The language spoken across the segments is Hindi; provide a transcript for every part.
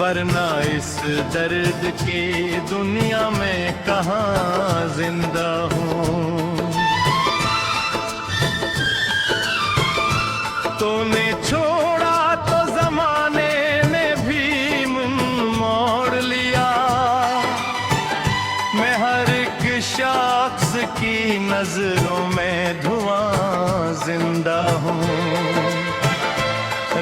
वरना इस दर्द के दुनिया में कहाँ जिंदा हूँ। तूने छोड़ा तो जमाने ने भी मुंह मोड़ लिया। मैं हर एक शख्स की नजरों में धुआं जिंदा हूँ।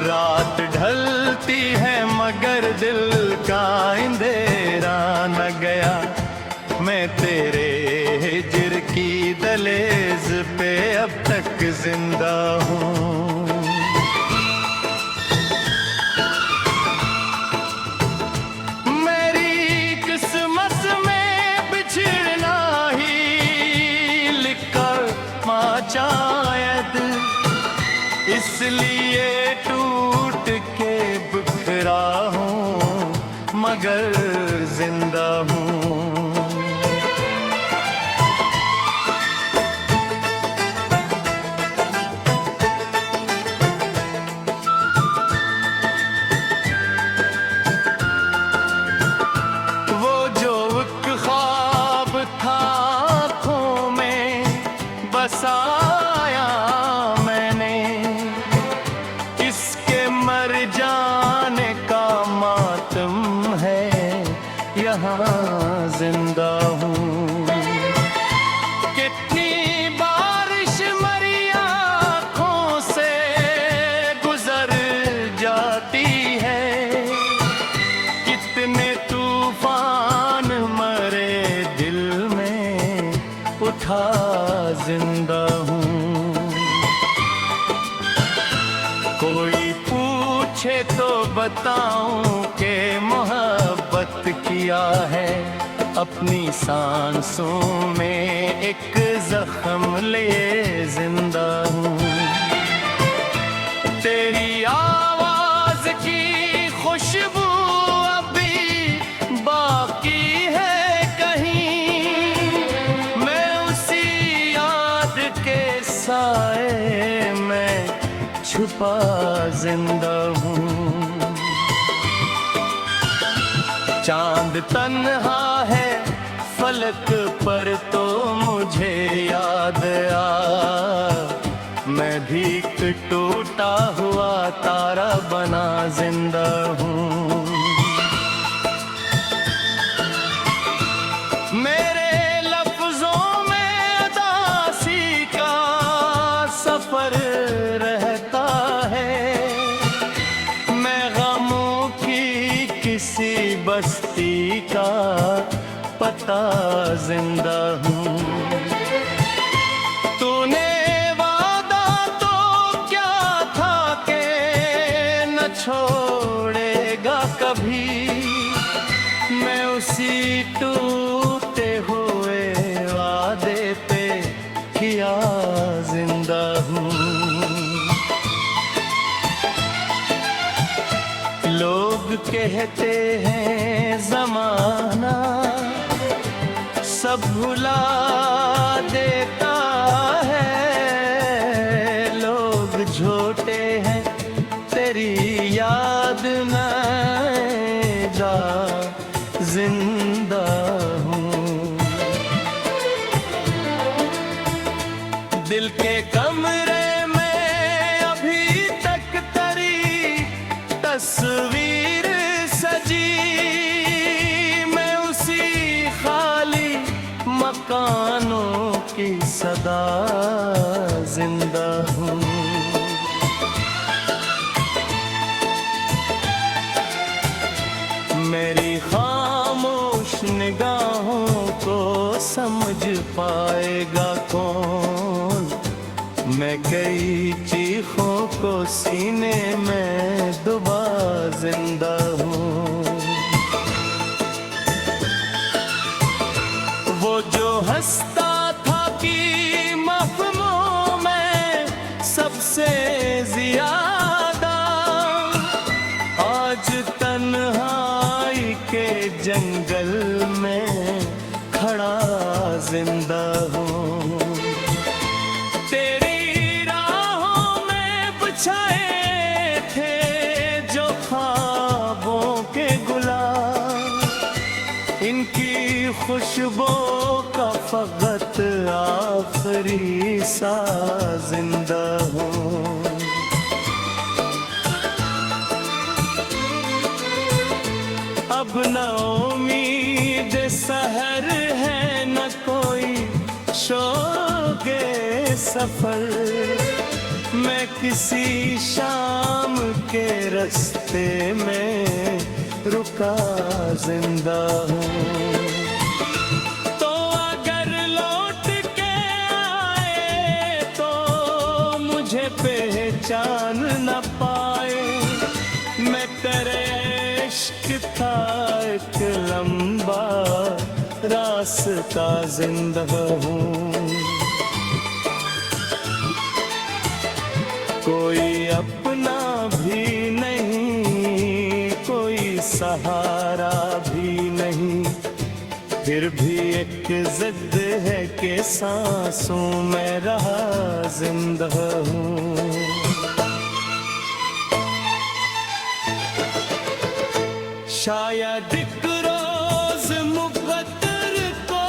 रात ढलती है मगर दिल का अंधेरा न गया। मैं तेरे हिज्र की दहलीज पे अब तक जिंदा हूँ। मेरी किस्मत में बिछड़ना ही लिखा माचायत, इसलिए टूट के बिखरा हूँ मगर जिंदा हूँ। वो जो एक ख्वाब था आँखों में बसाया मैंने, इसके मर जाने का मातम है यहाँ जिंदा हूँ। कितनी बारिश मरी आँखों से गुजर जाती है, कितने तूफान मरे दिल में उठा जिंदा हूँ। कोई पूछे तो बताऊं कि मोहब्बत किया है, अपनी सांसों में एक जख्म लिए जिंदा हूँ। तेरी आवाज की खुशबू अभी बाकी है कहीं, मैं उसी याद के साए में छुपा जिंदा हूँ। चांद तन्हा है फलक पर तो मुझे याद आ, मैं भी एक टूटा हुआ तारा बना जिंदा हूँ। मेरे लफ्जों में उदासी का सफर रहता है, मैं गमों की किसी बस्ती का पता जिंदा हूँ। तूने वादा तो क्या था कि न छोड़ेगा कभी, मैं उसी टूटे हुए वादे पे किया जिंदा हूँ। लोग कहते हैं जमाना सब भुला देता है, लोग झूठे हैं तेरी याद में जा जिंदा हूँ। दिल के कमरे में अभी तक तेरी तस्वीर सजी, मैं उसी खाली मकानों की सदा जिंदा हूँ। मेरी खामोश निगाहों को समझ पाएगा कौन, मैं कई चीखों को सीने में दबा जिंदा हूँ। वो जो हंसता था कि महफिलों में सबसे ज्यादा, आज तन्हाई के जंगल में खड़ा जिंदा हूँ। तेरी राहों में बिछाए थे जो ख्वाबों के गुल, इनकी खुशबू का फकत आखिरी सा जिंदा हूँ। अब न उम्मीद सहर है न कोई शोगे सफर, मैं किसी शाम के रास्ते में रुका जिंदा हूँ। तो अगर लौट के आए तो मुझे पहचान न पाए, मैं तेरे इश्क था एक लंबा रास्ता जिंदा हूँ। कोई अपना भी नहीं, कोई सहारा भी नहीं, फिर भी एक जिद है कि सांसों में रहा जिंदा हूँ। शायद एक रोज मुकद्दर को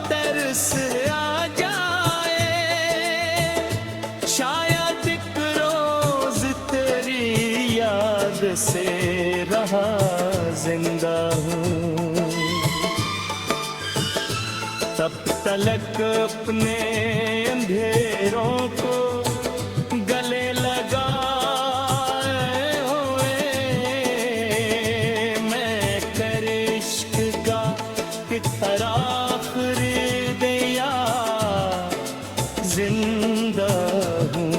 तरस आ जाए, शायद एक रोज तेरी याद से रहा जिंदा हूँ। तब तलक अपने अंधेरों को गले लगाए हुए मैं कर इश्क का कितना आखिरी दिया जिंदा हूँ।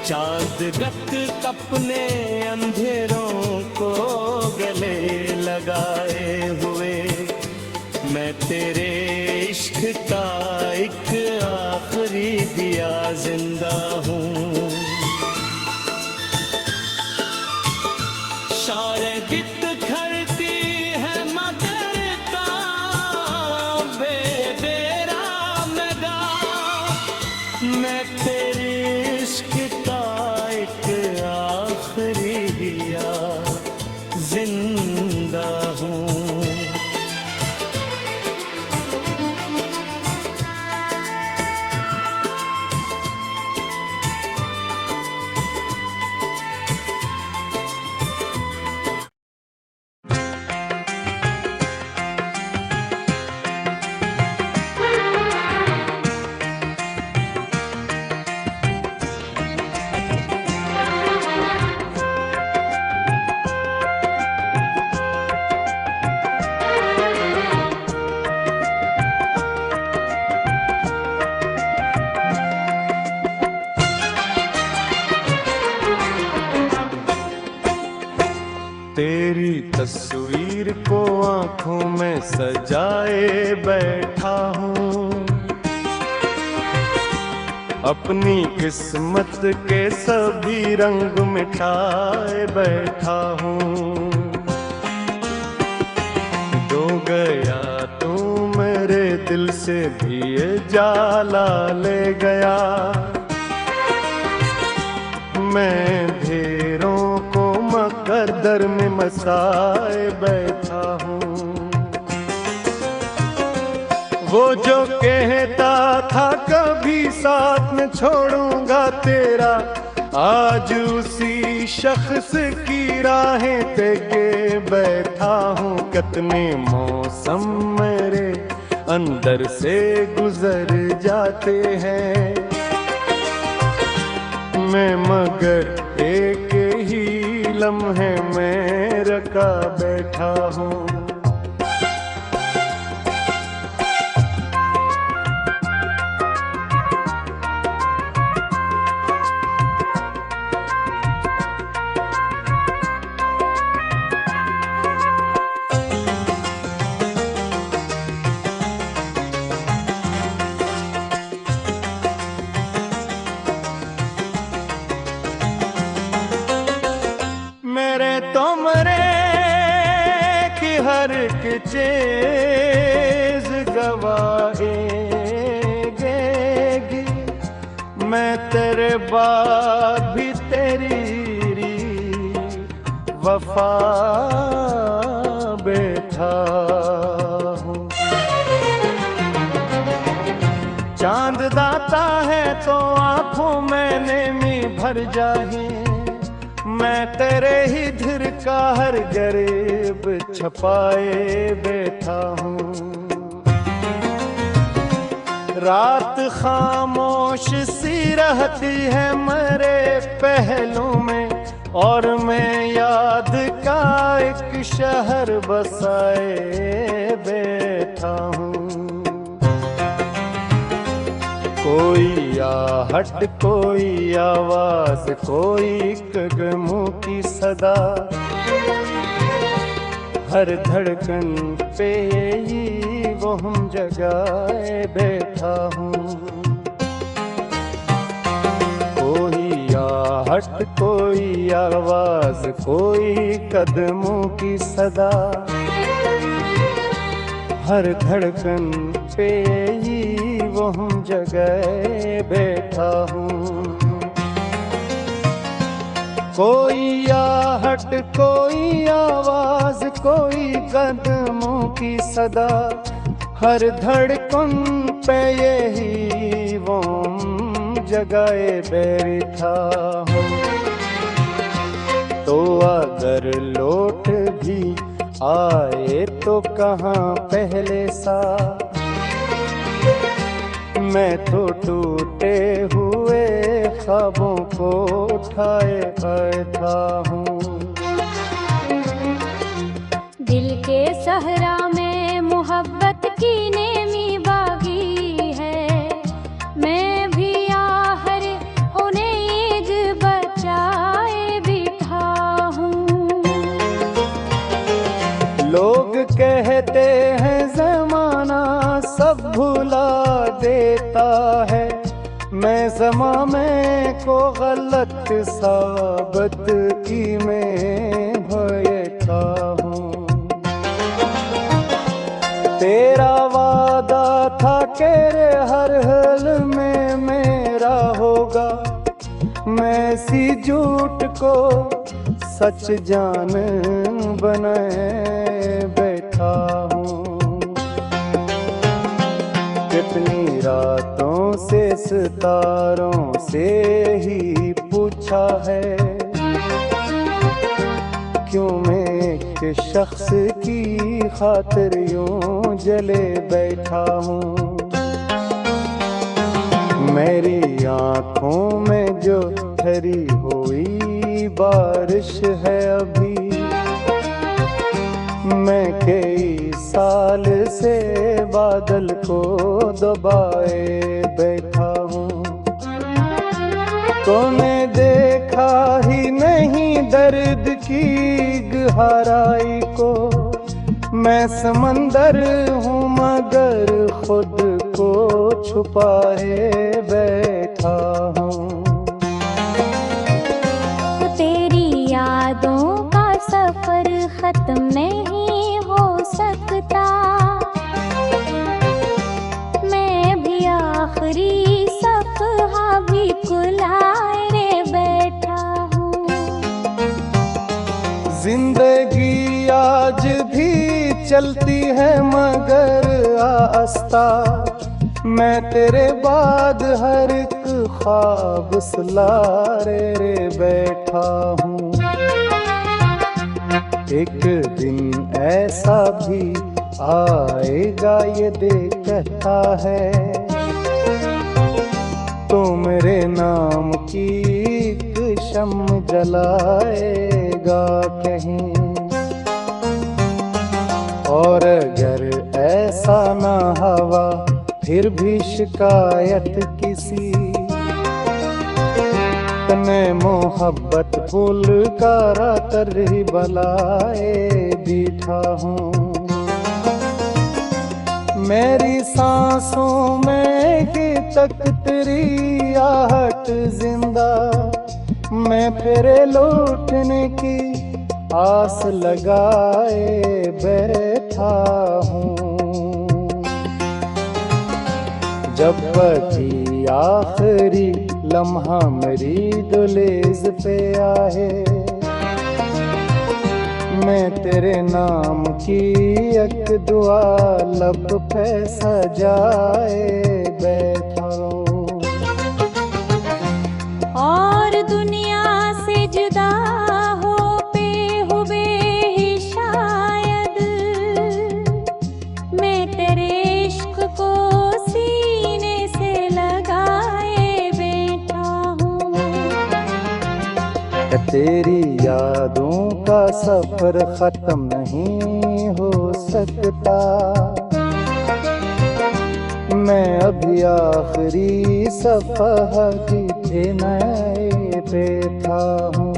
चाँद गत अपने अंधेरों को गले लगाए हुए मैं तेरे इश्क का एक आखिरी दिया जिंदा हूँ। शायद खरती है मगर का बेदेरा मगा, मैं तेरे इश्क का एक आखिरी दिया जिंदा हूँ। तेरी तस्वीर को आंखों में सजाए बैठा हूँ, अपनी किस्मत के सभी रंग मिटाए बैठा हूँ। जो गया तू मेरे दिल से भी ये जाला ले गया, मैं ढेरों को मकद्दर में मसाए बैठा हूँ। वो जो कहता था कभी साथ में छोड़ूंगा तेरा, आज उसी शख्स की राहें देके बैठा हूँ। कितने मौसम मेरे अंदर से गुजर जाते हैं, मैं मगर एक ही लम्हे में रखा बैठा हूँ। हर एक चीज गवाएगी, मैं तेरे बाद भी तेरी वफा बैठा हूँ। चांद दाता है तो आंखों में नेमी भर जाही, मैं तेरे ही दिल का हर गरीब छपाए बैठा हूँ। रात खामोश सी रहती है मेरे पहलू में, और मैं याद का एक शहर बसाए बैठा हूँ। कोई आहट, कोई आवाज, कोई कदमों की सदा, हर धड़कन पे ही वो हम जगाए बैठा हूँ। कोई आहट, कोई आवाज, कोई कदमों की सदा, हर धड़कन पे ही वो हम जगाए बैठा हूँ। कोई आहट, कोई आवाज, कोई कदमों की सदा, हर धड़कन पे यही वो जगाए बैठा हूँ। तो अगर लौट भी आए तो कहाँ पहले सा, मैं तो टूटे हुए ख्वाबों को उठाए बैठा हूँ। दिल के सहरा में मोहब्बत की नेमी बागी है, मैं भी आहर उन्हें ईद बचाए बिठा हूँ। लोग कहते हैं ज़माना सब भुला देता है, मैं ज़माने को गलत साबित की मैं बैठा हूँ। तेरा वादा था कि हर हाल में मेरा होगा, मैं सी झूठ को सच जान बनाए बैठा हूँ। कितनी रातों से सितारों से ही पूछा है, क्यों मैं एक शख्स की खातिर यूं जले बैठा हूँ। मेरी आँखों में जो ठहरी हुई बारिश है अभी, मैं कई साल से बादल को दबाए बैठा हूँ। तूने देखा ही नहीं दर्द की गहराई को, मैं समंदर हूँ मगर खुद को छुपाए बैठा हूँ। तेरी यादों का सफर खत्म नहीं हो सकता, मैं भी आखिरी सफहा भी कुलाए रे बैठा हूँ। जिंदगी आज भी चलती है मगर आस्ता, मैं तेरे बाद हर एक ख्वाब सुलारे रे बैठा हूँ। एक दिन ऐसा भी आएगा ये देखता है, तो मेरे नाम की एक शम्म जलाएगा कहीं। और अगर ऐसा ना हवा फिर भी शिकायत किसी, तने मोहब्बत फूल का रातर ही बलाए बैठा हूँ। मेरी सांसों में ही तक तेरी आहट जिंदा, मैं फिर लौटने की आस लगाए बैठा हूँ। जब भी आखिरी लम्हा मेरी दुलेज पे आए, तेरे नाम की एक दुआ लब पे सजाए बैठा हूँ। और दुनिया से जुदा हो पे हुए ही शायद मैं तेरे इश्क को सीने से लगाए बैठा हूँ। तेरी यादों का सफर खत्म नहीं हो सकता, मैं अभी आखिरी सफर की नए पे था हूँ।